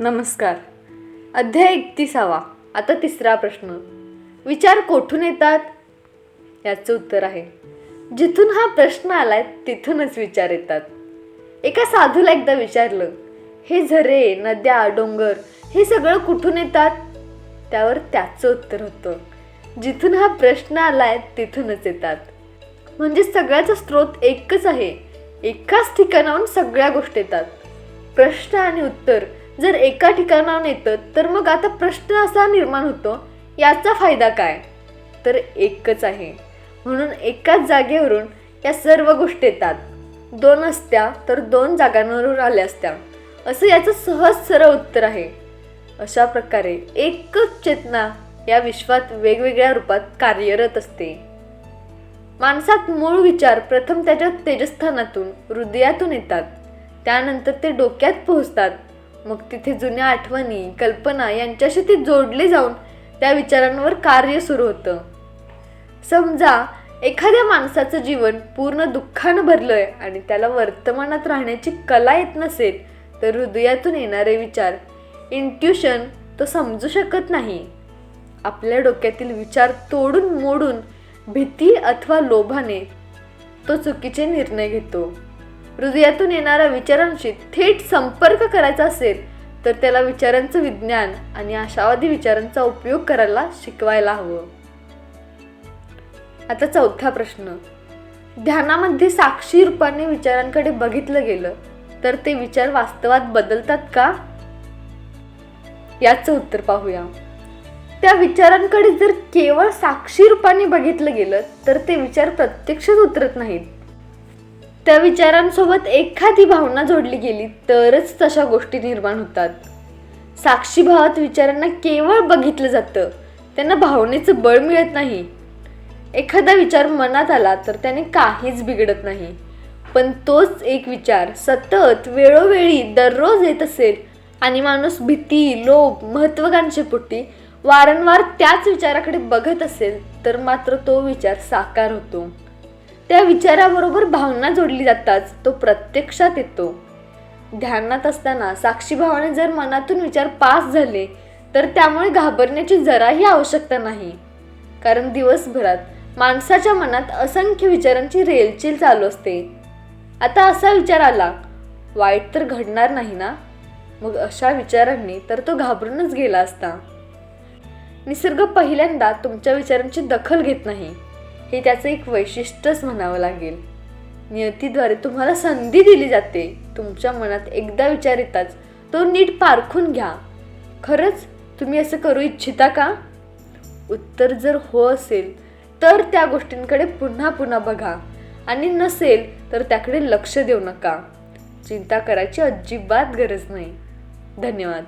नमस्कार. अध्याय 31. आता तिसरा प्रश्न. विचार कोठून येतात? याचं उत्तर आहे, जिथून हा प्रश्न आलाय तिथूनच विचार येतात. एका साधूला एकदा विचारलं, हे झरे, नद्या, डोंगर हे सगळं कुठून येतात? त्यावर त्याचं उत्तर होतं, जिथून हा प्रश्न आलाय तिथूनच येतात. म्हणजे सगळ्याचा स्रोत एकच आहे. एकाच ठिकाणाहून सगळ्या गोष्टी येतात. प्रश्न आणि उत्तर जर एका ठिकाणाहून येतं तर मग आता प्रश्न असा निर्माण होतो, याचा फायदा काय? तर एकच आहे. म्हणून एकाच जागेवरून या सर्व गोष्टी येतात. दोन असत्या तर दोन जागांवरून आल्या असत्या, असं याचं सहज सरळ उत्तर आहे. अशा प्रकारे एकच चेतना या विश्वात वेगवेगळ्या रूपात कार्यरत असते. माणसात मूळ विचार प्रथम त्याच्या तेजस्थानातून, हृदयातून येतात. त्यानंतर ते डोक्यात पोहोचतात. मग तिथे जुन्या आठवणी, कल्पना यांच्याशी ते जोडले जाऊन त्या विचारांवर कार्य सुरू होतं. समजा एखाद्या माणसाचं जीवन पूर्ण दुःखानं भरलंय आणि त्याला वर्तमानात राहण्याची कला येत नसेल, तर हृदयातून येणारे विचार, इंट्युशन, तो समजू शकत नाही. आपल्या डोक्यातील विचार तोडून मोडून भीती अथवा लोभाने तो चुकीचे निर्णय घेतो. हृदयातून येणाऱ्या विचारांशी थेट संपर्क करायचा असेल तर त्याला विचारांचं विज्ञान आणि आशावादी विचारांचा उपयोग करायला शिकवायला हवं. आता चौथा प्रश्न. ध्यानामध्ये साक्षी रूपाने विचारांकडे बघितलं गेलं तर ते विचार वास्तवात बदलतात का? याचं उत्तर पाहूया. त्या विचारांकडे जर केवळ साक्षी रूपाने बघितलं गेलं तर ते विचार प्रत्यक्षात उतरत नाहीत. त्या विचारांसोबत एखादी भावना जोडली गेली तरच तशा गोष्टी निर्माण होतात. साक्षी भावात विचारांना केवळ बघितलं जातं, त्यांना भावनेचं बळ मिळत नाही. एखादा विचार मनात आला तर त्याने काहीच बिघडत नाही. पण तोच एक विचार सतत वेळोवेळी दररोज येत असेल आणि माणूस भीती, लोभ, महत्त्वाकांक्षेपोटी वारंवार त्याच विचाराकडे बघत असेल तर मात्र तो विचार साकार होतो. त्या विचाराबरोबर भावना जोडली जाताच तो प्रत्यक्षात येतो. ध्यानात असताना साक्षीभावाने जर मनातून विचार पास झाले तर त्यामुळे घाबरण्याची जराही आवश्यकता नाही. कारण दिवसभरात माणसाच्या मनात असंख्य विचारांची रेलचेल चालू असते. आता असा विचार आला, वाईट तर घडणार नाही ना? मग अशा विचारांनी तर तो घाबरूनच गेला असता. निसर्ग पहिल्यांदा तुमच्या विचारांची दखल घेत नाही, हे त्याचं एक वैशिष्ट्यच म्हणावं लागेल. नियतीद्वारे तुम्हाला संधी दिली जाते. तुमच्या मनात एकदा विचार येताच तो नीट पारखून घ्या. खरंच तुम्ही असं करू इच्छिता का? उत्तर जर हो असेल तर त्या गोष्टींकडे पुन्हा पुन्हा बघा आणि नसेल तर त्याकडे लक्ष देऊ नका. चिंता करायची अजिबात गरज नाही. धन्यवाद.